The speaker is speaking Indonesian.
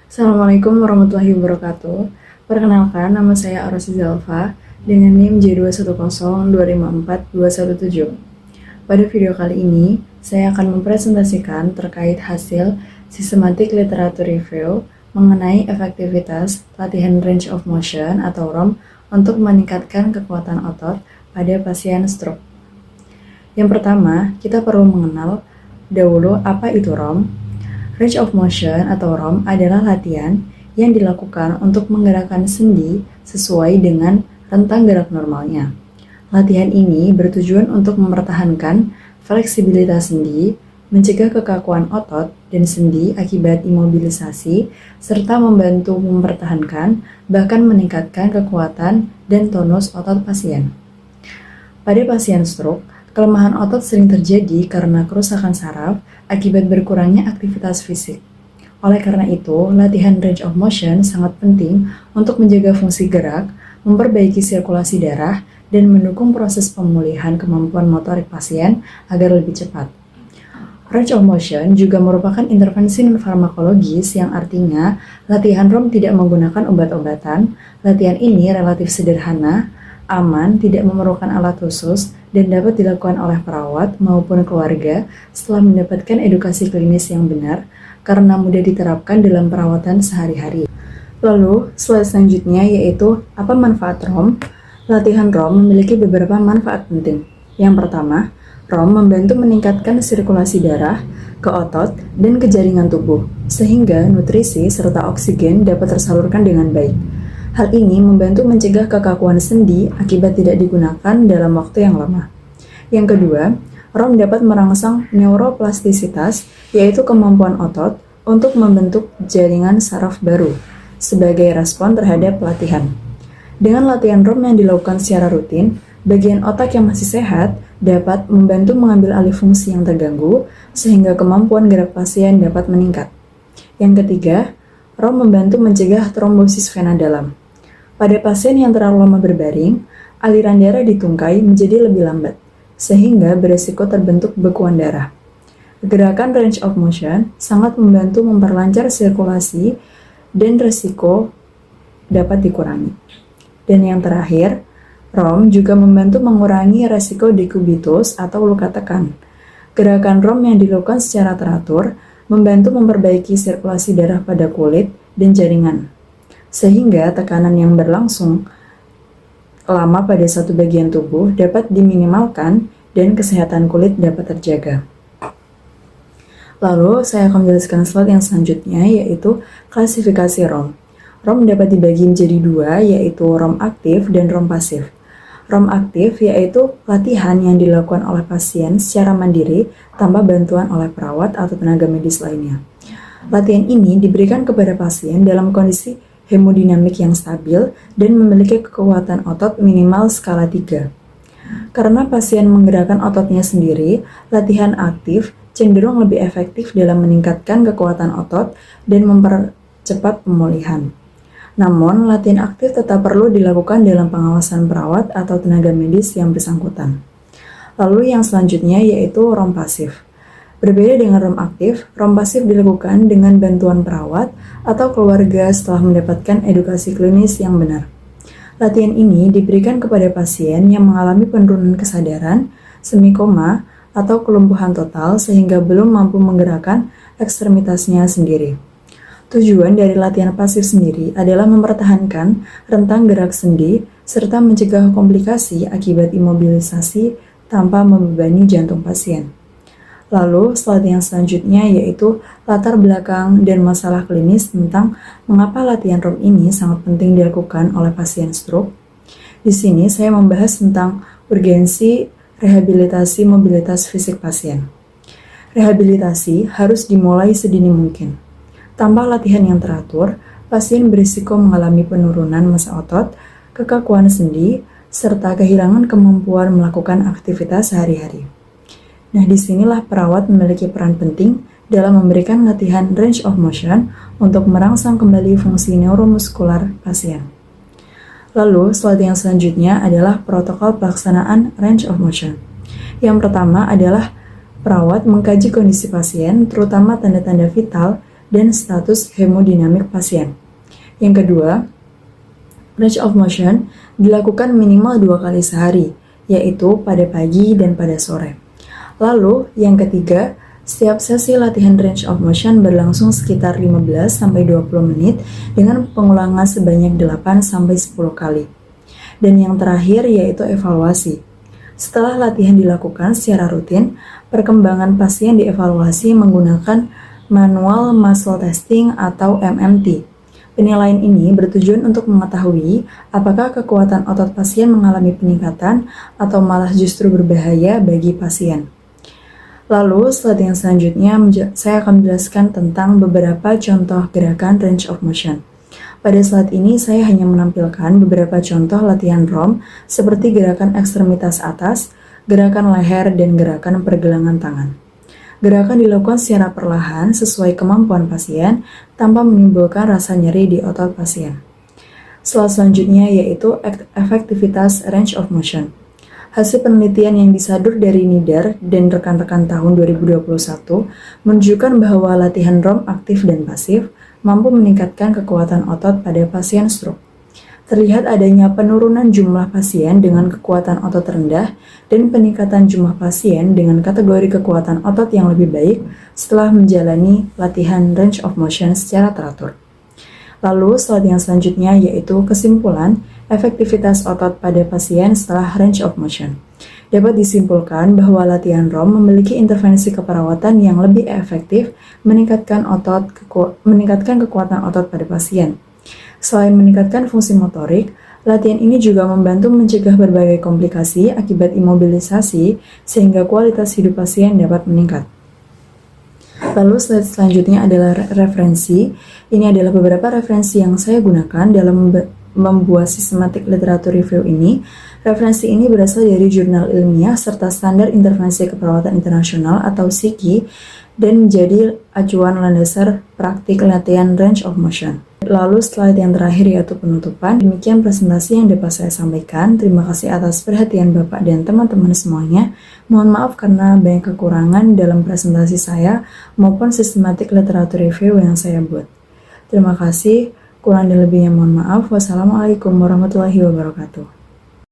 Assalamualaikum warahmatullahi wabarakatuh. Perkenalkan, nama saya Arosi Zalfa dengan NIM J210254217. Pada video kali ini, saya akan mempresentasikan terkait hasil Systematic Literature Review mengenai efektivitas latihan range of motion atau ROM untuk meningkatkan kekuatan otot pada pasien stroke. Yang pertama, kita perlu mengenal dahulu apa itu ROM. Range of motion atau ROM adalah latihan yang dilakukan untuk menggerakkan sendi sesuai dengan rentang gerak normalnya. Latihan ini bertujuan untuk mempertahankan fleksibilitas sendi, mencegah kekakuan otot dan sendi akibat imobilisasi, serta membantu mempertahankan bahkan meningkatkan kekuatan dan tonus otot pasien. Pada pasien stroke, kelemahan otot sering terjadi karena kerusakan saraf akibat berkurangnya aktivitas fisik. Oleh karena itu, latihan range of motion sangat penting untuk menjaga fungsi gerak, memperbaiki sirkulasi darah, dan mendukung proses pemulihan kemampuan motorik pasien agar lebih cepat. Range of motion juga merupakan intervensi non-farmakologis yang artinya latihan ROM tidak menggunakan obat-obatan. Latihan ini relatif sederhana, aman, tidak memerlukan alat khusus, dan dapat dilakukan oleh perawat maupun keluarga setelah mendapatkan edukasi klinis yang benar karena mudah diterapkan dalam perawatan sehari-hari. Lalu, slide selanjutnya yaitu apa manfaat ROM? Latihan ROM memiliki beberapa manfaat penting. Yang pertama, ROM membantu meningkatkan sirkulasi darah ke otot dan ke jaringan tubuh, sehingga nutrisi serta oksigen dapat tersalurkan dengan baik. Hal ini membantu mencegah kekakuan sendi akibat tidak digunakan dalam waktu yang lama. Yang kedua, ROM dapat merangsang neuroplastisitas, yaitu kemampuan otot untuk membentuk jaringan saraf baru sebagai respon terhadap latihan. Dengan latihan ROM yang dilakukan secara rutin, bagian otak yang masih sehat dapat membantu mengambil alih fungsi yang terganggu, sehingga kemampuan gerak pasien dapat meningkat. Yang ketiga, ROM membantu mencegah trombosis vena dalam. Pada pasien yang terlalu lama berbaring, aliran darah di tungkai menjadi lebih lambat, sehingga beresiko terbentuk bekuan darah. Gerakan range of motion sangat membantu memperlancar sirkulasi dan resiko dapat dikurangi. Dan yang terakhir, ROM juga membantu mengurangi resiko dekubitus atau luka tekan. Gerakan ROM yang dilakukan secara teratur membantu memperbaiki sirkulasi darah pada kulit dan jaringan, sehingga tekanan yang berlangsung lama pada satu bagian tubuh dapat diminimalkan dan kesehatan kulit dapat terjaga. Lalu, saya akan menjelaskan slide yang selanjutnya, yaitu klasifikasi ROM. ROM dapat dibagi menjadi dua, yaitu ROM aktif dan ROM pasif. ROM aktif yaitu latihan yang dilakukan oleh pasien secara mandiri tanpa bantuan oleh perawat atau tenaga medis lainnya. Latihan ini diberikan kepada pasien dalam kondisi hemodinamik yang stabil dan memiliki kekuatan otot minimal skala 3. Karena pasien menggerakkan ototnya sendiri, latihan aktif cenderung lebih efektif dalam meningkatkan kekuatan otot dan mempercepat pemulihan. Namun, latihan aktif tetap perlu dilakukan dalam pengawasan perawat atau tenaga medis yang bersangkutan. Lalu yang selanjutnya yaitu ROM pasif. Berbeda dengan ROM aktif, ROM pasif dilakukan dengan bantuan perawat atau keluarga setelah mendapatkan edukasi klinis yang benar. Latihan ini diberikan kepada pasien yang mengalami penurunan kesadaran, semi koma, atau kelumpuhan total sehingga belum mampu menggerakkan ekstremitasnya sendiri. Tujuan dari latihan pasif sendiri adalah mempertahankan rentang gerak sendi serta mencegah komplikasi akibat imobilisasi tanpa membebani jantung pasien. Lalu, slide yang selanjutnya yaitu latar belakang dan masalah klinis tentang mengapa latihan ROM ini sangat penting dilakukan oleh pasien stroke. Di sini saya membahas tentang urgensi rehabilitasi mobilitas fisik pasien. Rehabilitasi harus dimulai sedini mungkin. Tanpa latihan yang teratur, pasien berisiko mengalami penurunan massa otot, kekakuan sendi, serta kehilangan kemampuan melakukan aktivitas sehari-hari. Nah, disinilah perawat memiliki peran penting dalam memberikan latihan range of motion untuk merangsang kembali fungsi neuromuskular pasien. Lalu, slide yang selanjutnya adalah protokol pelaksanaan range of motion. Yang pertama adalah perawat mengkaji kondisi pasien, terutama tanda-tanda vital, dan status hemodinamik pasien. Yang kedua, range of motion dilakukan minimal 2 kali sehari, yaitu pada pagi dan pada sore. Lalu, yang ketiga, setiap sesi latihan range of motion berlangsung sekitar 15-20 menit dengan pengulangan sebanyak 8-10 kali. Dan yang terakhir yaitu evaluasi. Setelah latihan dilakukan secara rutin, perkembangan pasien dievaluasi menggunakan manual muscle testing atau MMT. Penilaian ini bertujuan untuk mengetahui apakah kekuatan otot pasien mengalami peningkatan atau malah justru berbahaya bagi pasien. Lalu, slide yang selanjutnya saya akan menjelaskan tentang beberapa contoh gerakan range of motion. Pada slide ini, saya hanya menampilkan beberapa contoh latihan ROM seperti gerakan ekstremitas atas, gerakan leher, dan gerakan pergelangan tangan. Gerakan dilakukan secara perlahan sesuai kemampuan pasien tanpa menimbulkan rasa nyeri di otot pasien. Slide selanjutnya yaitu efektivitas range of motion. Hasil penelitian yang disadur dari NIDAR dan rekan-rekan tahun 2021 menunjukkan bahwa latihan ROM aktif dan pasif mampu meningkatkan kekuatan otot pada pasien stroke. Terlihat adanya penurunan jumlah pasien dengan kekuatan otot rendah dan peningkatan jumlah pasien dengan kategori kekuatan otot yang lebih baik setelah menjalani latihan range of motion secara teratur. Lalu, slide yang selanjutnya yaitu kesimpulan efektivitas otot pada pasien setelah range of motion. Dapat disimpulkan bahwa latihan ROM memiliki intervensi keperawatan yang lebih efektif meningkatkan kekuatan otot pada pasien. Selain meningkatkan fungsi motorik, latihan ini juga membantu mencegah berbagai komplikasi akibat imobilisasi sehingga kualitas hidup pasien dapat meningkat. Lalu slide selanjutnya adalah referensi. Ini adalah beberapa referensi yang saya gunakan dalam membuat systematic literature review ini. Referensi ini berasal dari jurnal ilmiah serta standar intervensi keperawatan internasional atau SIKI dan menjadi acuan landasan praktik latihan range of motion. Lalu slide yang terakhir yaitu penutupan. Demikian presentasi yang dapat saya sampaikan. Terima kasih atas perhatian Bapak dan teman-teman semuanya. Mohon maaf karena banyak kekurangan dalam presentasi saya maupun systematic literature review yang saya buat. Terima kasih. Kurang dan lebihnya mohon maaf. Wassalamualaikum warahmatullahi wabarakatuh.